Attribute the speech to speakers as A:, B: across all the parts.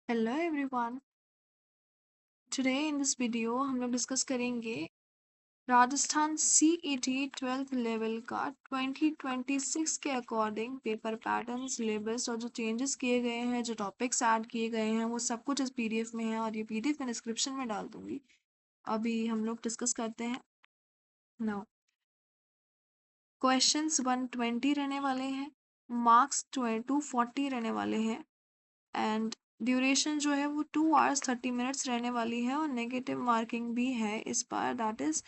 A: Hello everyone. Today in this video हम लोग discuss करेंगे राजस्थान सीईटी 12th लेवल का 2026 के अकॉर्डिंग पेपर पैटर्न, सिलेबस और जो चेंजेस किए गए हैं, जो टॉपिक्स ऐड किए गए हैं, वो सब कुछ इस पीडीएफ में है और ये पीडीएफ मैं डिस्क्रिप्शन में डाल दूंगी। अभी हम लोग डिस्कस करते हैं। नाउ क्वेश्चंस 120 रहने वाले हैं, मार्क्स 240 रहने वाले हैं एंड ड्यूरेशन जो है वो 2 hours 30 minutes रहने वाली है और नेगेटिव मार्किंग भी है इस बार, दैट इज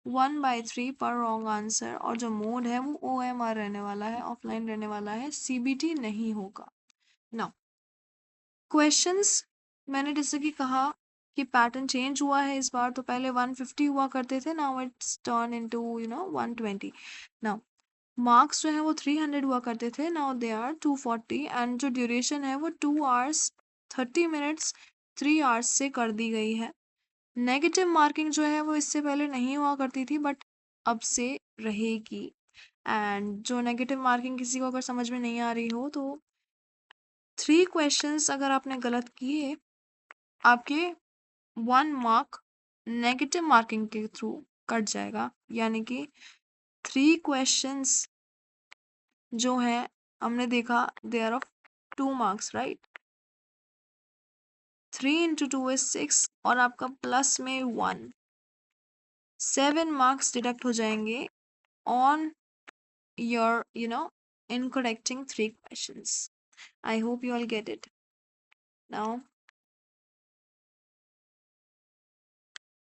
A: 1/3 पर रॉन्ग आंसर। और जो मोड है वो OMR रहने वाला है, ऑफलाइन रहने वाला है, CBT नहीं होगा। नाउ क्वेश्चंस, मैंने जैसे कि कहा कि पैटर्न चेंज हुआ है इस बार, तो पहले 150 हुआ करते थे, now it's turn into 120। Now marks जो है वो 300 हुआ करते थे, नाउ दे आर 240 एंड जो ड्यूरेशन है वो 2 hours 30 minutes 3 hours से कर दी गई है। नेगेटिव मार्किंग जो है वो इससे पहले नहीं हुआ करती थी बट अब से रहेगी। एंड जो नेगेटिव मार्किंग किसी को अगर समझ में नहीं आ रही हो तो 3 क्वेश्चंस अगर आपने गलत किए, आपके 1 mark नेगेटिव मार्किंग के थ्रू कट जाएगा। यानी कि 3 क्वेश्चंस जो है हमने देखा, they are of 2 marks, right. 3 × 2 = 6 और आपका प्लस में 1, 7 marks डिडक्ट हो जाएंगे on your in correcting 3 questions. I hope you all get it. Now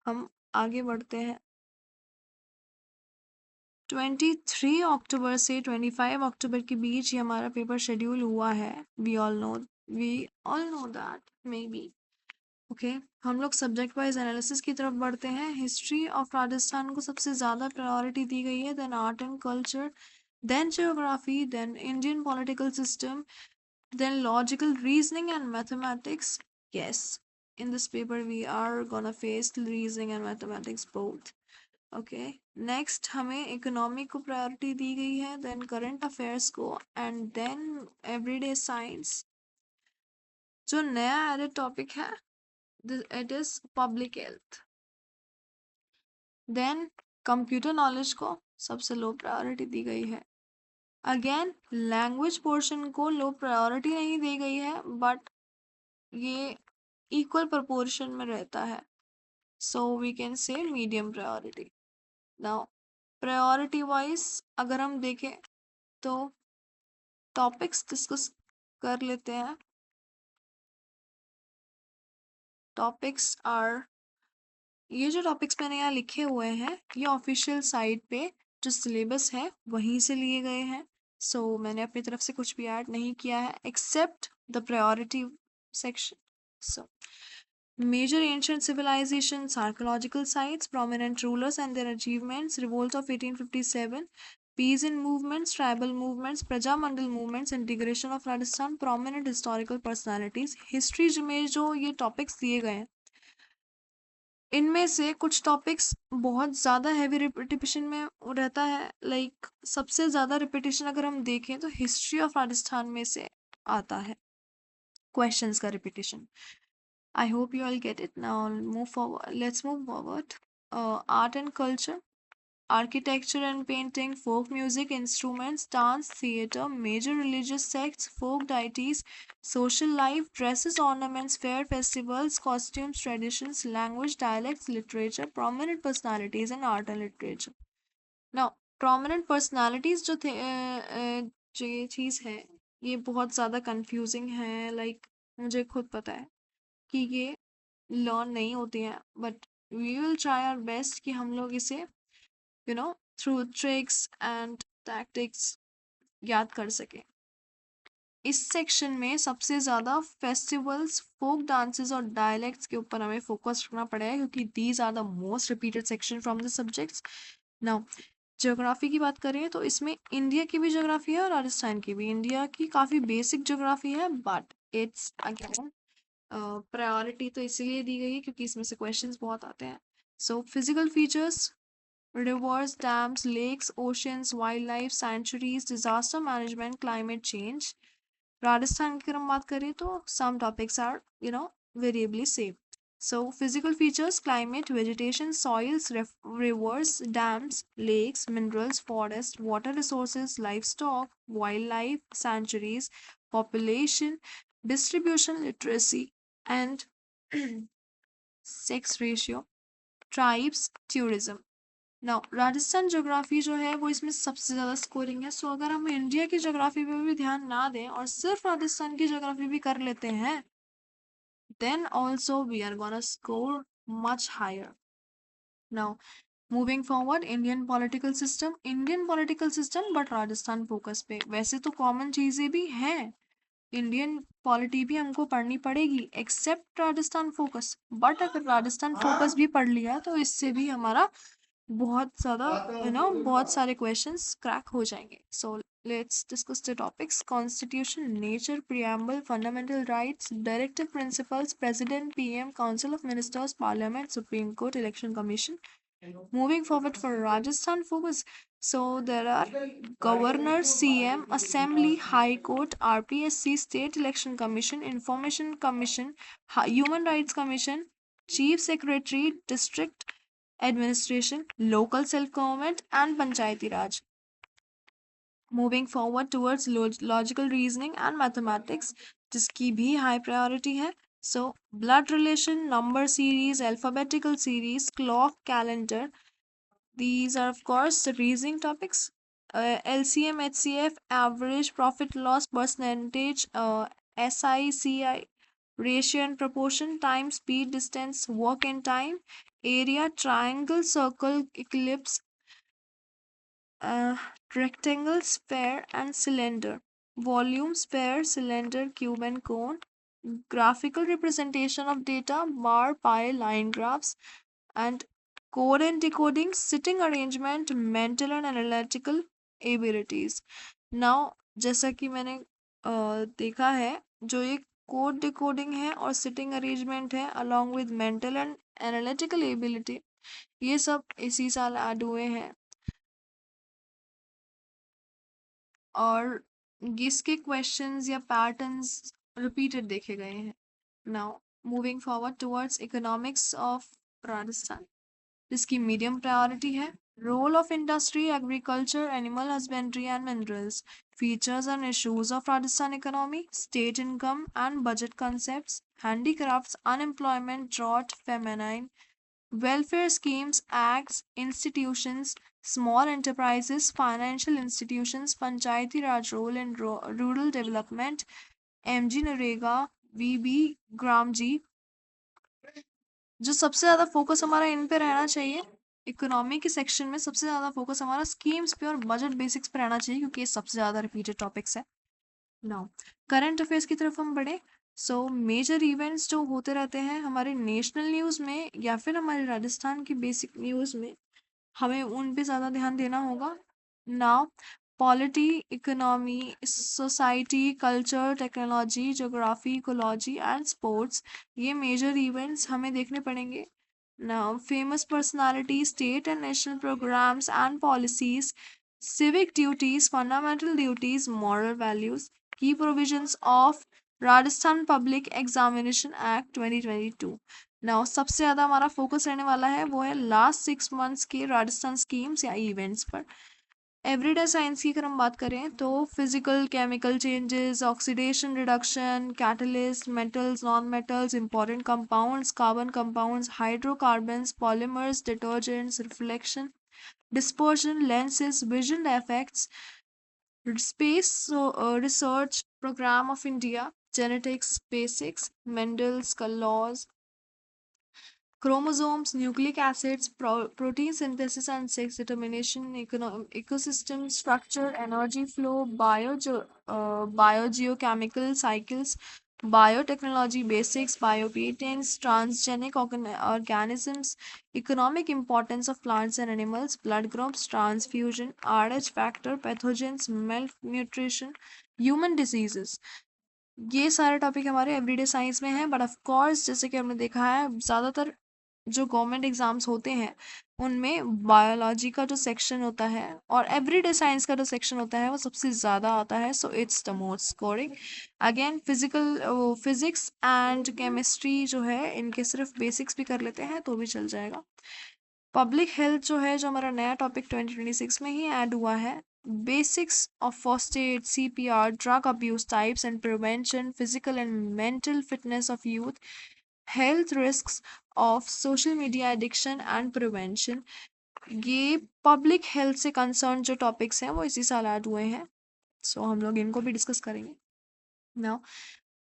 A: हम आगे बढ़ते हैं। 23 अक्टूबर से 25 अक्टूबर के बीच ये हमारा पेपर शेड्यूल हुआ है। We all know that may be. Okay, हम लोग सब्जेक्ट वाइज एनालिसिस की तरफ बढ़ते हैं। हिस्ट्री ऑफ राजस्थान को सबसे ज़्यादा प्रायोरिटी दी गई है, then art and culture, then geography, then Indian political system, then logical reasoning and mathematics. Yes, in this paper we are gonna face reasoning and mathematics both. Okay, next हमें economy को priority दी गई है, then current affairs को and then everyday science. जो नया added topic है it is public health. Then computer knowledge को सबसे लो प्रायोरिटी दी गई है। अगेन लैंग्वेज पोर्शन को लो प्रायोरिटी नहीं दी गई है बट ये इक्वल प्रपोर्शन में रहता है, so we can say medium priority. Now priority wise अगर हम देखें तो टॉपिक्स डिस्कस कर लेते हैं। टॉपिक्स आर, ये जो टॉपिक्स मैंने यहाँ लिखे हुए हैं ये ऑफिशियल साइट पे जो सिलेबस है वहीं से लिए गए हैं। सो मैंने अपनी तरफ से कुछ भी ऐड नहीं किया है except the priority section. So major ancient civilizations, archaeological sites, prominent rulers and their achievements, revolt of 1857, peasant movements, tribal movements, Prajamandal movements, integration of Rajasthan, prominent historical personalities, history में जो ये topics दिए गए हैं इनमें से कुछ topics बहुत ज़्यादा हैवी रिपीटिशन में रहता है। लाइक सबसे ज़्यादा रिपीटिशन अगर हम देखें तो हिस्ट्री ऑफ राजस्थान में से आता है क्वेश्चंस का repetition. I hope you all get it. Now move forward. Let's move forward. Art and culture, architecture and painting, folk music, instruments, dance, theatre, major religious sects, folk deities, social life, dresses, ornaments, fair festivals, costumes, traditions, language, dialects, literature, prominent personalities in art and literature. Now, prominent personalities जो ये चीज़ है ये बहुत ज़्यादा confusing है। Like मुझे खुद पता है कि ये लर्न नहीं होती हैं but we will try our best कि हम लोग इसे थ्रू ट्रिक्स एंड टैक्टिक्स याद कर सकें। इस सेक्शन में सबसे ज़्यादा फेस्टिवल्स, फोक डांसेस और डायलेक्ट्स के ऊपर हमें फोकस रखना पड़ेगा क्योंकि these are the most repeated section from the subjects. Now geography की बात करें तो इसमें इंडिया की भी ज्योग्राफी है और राजस्थान की भी। इंडिया की काफ़ी बेसिक ज्योग्राफी है बट इट्स अगेन प्रायोरिटी तो इसीलिए दी गई है क्योंकि इसमें से क्वेश्चंस बहुत आते हैं। So physical features, rivers, dams, lakes, oceans, wildlife, sanctuaries, disaster management, climate change, Rajasthan की अगर हम बात करें तो some topics are variably same. So physical features, climate, vegetation, soils, rivers, dams, lakes, minerals, forests, water resources, livestock, wildlife, sanctuaries, population, distribution, literacy, and sex ratio, tribes, tourism. Now Rajasthan geography जो है वो इसमें सबसे ज़्यादा scoring है। सो अगर हम India की ज्योग्राफी पे भी ध्यान ना दें और सिर्फ राजस्थान की ज्योग्राफी भी कर लेते हैं, then also we are gonna score much higher. Now moving forward, Indian political system but Rajasthan focus पे। वैसे तो कॉमन चीज़ें भी हैं, इंडियन पॉलिटी भी हमको पढ़नी पड़ेगी एक्सेप्ट राजस्थान फोकस, बट अगर राजस्थान फोकस भी पढ़ लिया तो इससे भी हमारा बहुत ज़्यादा बहुत सारे क्वेश्चंस क्रैक हो जाएंगे। So let's discuss the topics. Constitution, nature, preamble, fundamental rights, directive principles, president, PM, council of ministers, parliament, supreme court, election commission. Moving forward for Rajasthan focus, so there are Governor, CM, Assembly, High Court, RPSC, State Election Commission, Information Commission, Human Rights Commission, Chief Secretary, District Administration, Local Self Government, and Panchayati Raj. Moving forward towards logical reasoning and mathematics, जिसकी भी high priority है. So blood relation, number series, alphabetical series, clock, calendar. These are of course the reasoning topics. LCM, HCF, average profit loss percentage, SICI, ratio and proportion, time, speed, distance, work and time, area, triangle, circle, ellipse, rectangle, sphere, and cylinder, volume, sphere, cylinder, cube, and cone, graphical representation of data, bar, pie, line graphs, and code and decoding, sitting arrangement, mental and analytical abilities. Now, जैसा कि मैंने देखा है, जो ये code decoding है और sitting arrangement है along with mental and analytical ability, ये सब इसी साल ऐड हुए हैं और इसके क्वेश्चंस या पैटर्न्स रिपीटेड देखे गए हैं। Now moving forward towards economics of Rajasthan, जिसकी मीडियम प्रायोरिटी है। Role of industry, agriculture, animal husbandry and minerals, features and issues of Rajasthan economy, state income and budget concepts, handicrafts, unemployment, drought, feminine, welfare schemes, acts, institutions, small enterprises, financial institutions, Panchayati Raj role in rural development, MG Narega, VB Gramji। जो सबसे ज़्यादा focus हमारा इन पे रहना चाहिए, economy के section में सबसे ज़्यादा फोकस हमारा स्कीम्स पे और बजट बेसिक्स पे रहना चाहिए, क्योंकि ये सबसे ज़्यादा रिपीटेड टॉपिक्स है। नाउ करंट अफेयर्स की तरफ हम बढ़े। सो मेजर इवेंट्स जो होते रहते हैं हमारे नेशनल न्यूज़ में या फिर हमारे राजस्थान की बेसिक न्यूज़ में, हमें उन पे ज़्यादा ध्यान देना होगा। Now polity, economy, society, culture, technology, geography, ecology and sports, ये मेजर इवेंट्स हमें देखने पड़ेंगे। Now famous personality, state and national programmes and policies, civic duties, fundamental duties, moral values, key provisions of Rajasthan Public Examination Act 2022। Now सबसे ज़्यादा हमारा focus रहने वाला है वो है लास्ट 6 मंथ्स के राजस्थान स्कीम्स या इवेंट्स पर। एवरीडे साइंस की अगर हम बात करें तो physical chemical changes, oxidation reduction, catalyst, metals, non metals, important compounds, carbon compounds, hydrocarbons, polymers, detergents, reflection, dispersion, lenses, vision effects, space research program of India, genetics basics, Mendel's laws, chromosomes, nucleic acids, protein synthesis and sex determination, ecosystem structure, energy flow, biogeochemical cycles, biotechnology basics, biopatents, transgenic organisms, economic importance of plants and animals, blood groups, transfusion, RH factor, pathogens, malnutrition, human diseases। ये सारे topic हमारे everyday science में हैं, but of course जैसे कि हमने देखा है ज़्यादातर जो गवर्नमेंट एग्जाम्स होते हैं उनमें बायोलॉजी का जो सेक्शन होता है और एवरीडे साइंस का जो सेक्शन होता है वो सबसे ज़्यादा आता है, so it's the most scoring. Again physics and chemistry जो है इनके सिर्फ बेसिक्स भी कर लेते हैं तो भी चल जाएगा। पब्लिक हेल्थ जो है, जो हमारा नया टॉपिक 2026 में ही ऐड हुआ है, basics of first aid, CPR, drug abuse types and prevention, physical and mental fitness of youth, health risks of social media addiction and prevention. ये पब्लिक हेल्थ से कंसर्न जो टॉपिक्स हैं वो इसी साल ऐड हुए हैं, सो हम लोग इनको भी डिस्कस करेंगे। नाउ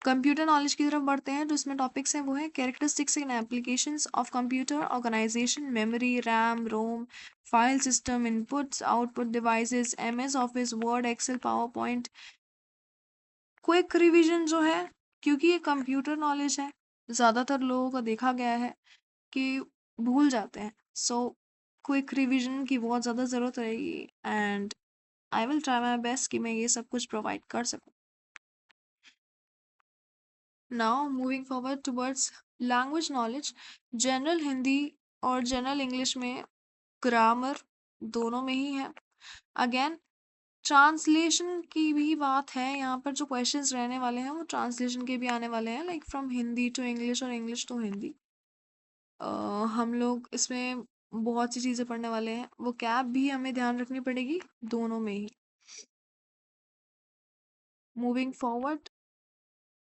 A: कंप्यूटर नॉलेज की तरफ बढ़ते हैं, जो इसमें टॉपिक्स हैं वो है characteristics and applications of computer organisation, memory, RAM, ROM, file system, inputs output devices, MS Office, Word, Excel, PowerPoint. Quick revision जो है, क्योंकि ये कंप्यूटर नॉलेज है, ज़्यादातर लोगों को देखा गया है कि भूल जाते हैं, सो क्विक रिवीजन की बहुत ज़्यादा ज़रूरत रहेगी and I will try my best कि मैं ये सब कुछ प्रोवाइड कर सकूँ। Now moving forward towards language knowledge, general Hindi और जनरल इंग्लिश में ग्रामर दोनों में ही है। अगेन ट्रांसलेशन की भी बात है, यहाँ पर जो क्वेश्चंस रहने वाले हैं वो ट्रांसलेशन के भी आने वाले हैं, like from Hindi to English और इंग्लिश टू हिंदी। हम लोग इसमें बहुत सी चीज़ें पढ़ने वाले हैं, वो कैब भी हमें ध्यान रखनी पड़ेगी दोनों में ही। मूविंग फॉरवर्ड,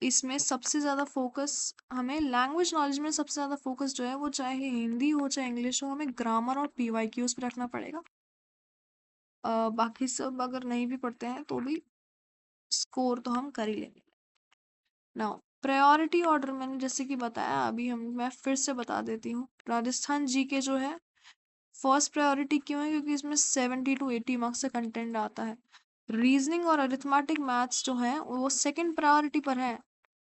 A: इसमें सबसे ज़्यादा फोकस हमें लैंग्वेज नॉलेज में सबसे ज़्यादा फोकस जो है वो चाहे हिंदी हो चाहे इंग्लिश हो, हमें ग्रामर और PYQs पे रखना पड़ेगा। बाकी सब अगर नहीं भी पढ़ते हैं तो भी स्कोर तो हम कर ही लेंगे। नाउ प्रायोरिटी ऑर्डर मैंने जैसे कि बताया, अभी मैं फिर से बता देती हूँ। राजस्थान GK जो है फर्स्ट प्रायोरिटी क्यों है, क्योंकि इसमें 70 to 80 मार्क्स का कंटेंट आता है। रीजनिंग और अरिथमेटिक मैथ्स जो है वो सेकंड प्रायोरिटी पर है,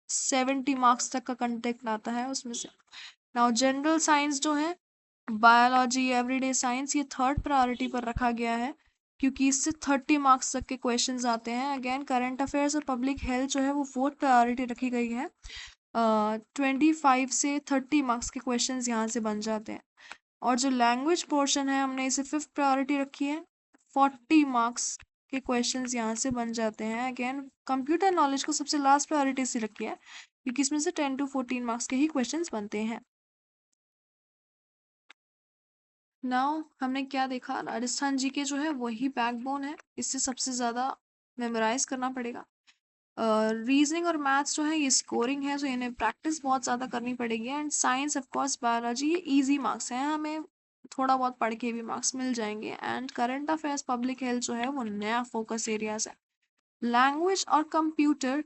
A: 70 मार्क्स तक का कंटेंट आता है उसमें से। नाउ जनरल साइंस जो है, बायोलॉजी, एवरीडे साइंस, ये थर्ड प्रायोरिटी पर रखा गया है क्योंकि इससे 30 मार्क्स तक के क्वेश्चंस आते हैं। अगेन करंट अफेयर्स और पब्लिक हेल्थ जो है वो फोर्थ प्रायोरिटी रखी गई है। 25 से 30 मार्क्स के क्वेश्चंस यहाँ से बन जाते हैं। और जो लैंग्वेज पोर्शन है हमने इसे फिफ्थ प्रायोरिटी रखी है, 40 मार्क्स के क्वेश्चंस यहाँ से बन जाते हैं। अगेन कंप्यूटर नॉलेज को सबसे लास्ट प्रायोरिटी से रखी है क्योंकि इसमें से 10 to 14 मार्क्स के ही क्वेश्चंस बनते हैं। नाउ हमने क्या देखा, राजस्थान GK जो है वही बैकबोन है, इससे सबसे ज़्यादा मेमोराइज करना पड़ेगा। रीजनिंग और मैथ्स जो है ये स्कोरिंग है, तो इन्हें प्रैक्टिस बहुत ज़्यादा करनी पड़ेगी। And science of course, biology, ये इजी मार्क्स हैं, हमें थोड़ा बहुत पढ़ के भी मार्क्स मिल जाएंगे। And current affairs, public health जो है वो नया फोकस एरियाज है। लैंग्वेज और कंप्यूटर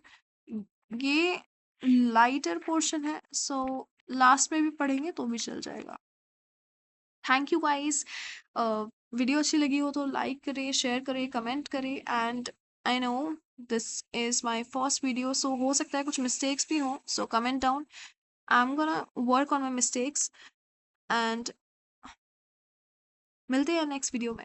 A: ये लाइटर पोर्शन है, सो लास्ट में भी पढ़ेंगे तो भी चल जाएगा। Thank you guys. वीडियो अच्छी लगी हो तो लाइक करें, शेयर करें, कमेंट करें। And I know this is my first video, so हो सकता है कुछ मिस्टेक्स भी हों, so comment down, I am gonna work on my mistakes. And मिलते हैं नेक्स्ट वीडियो में।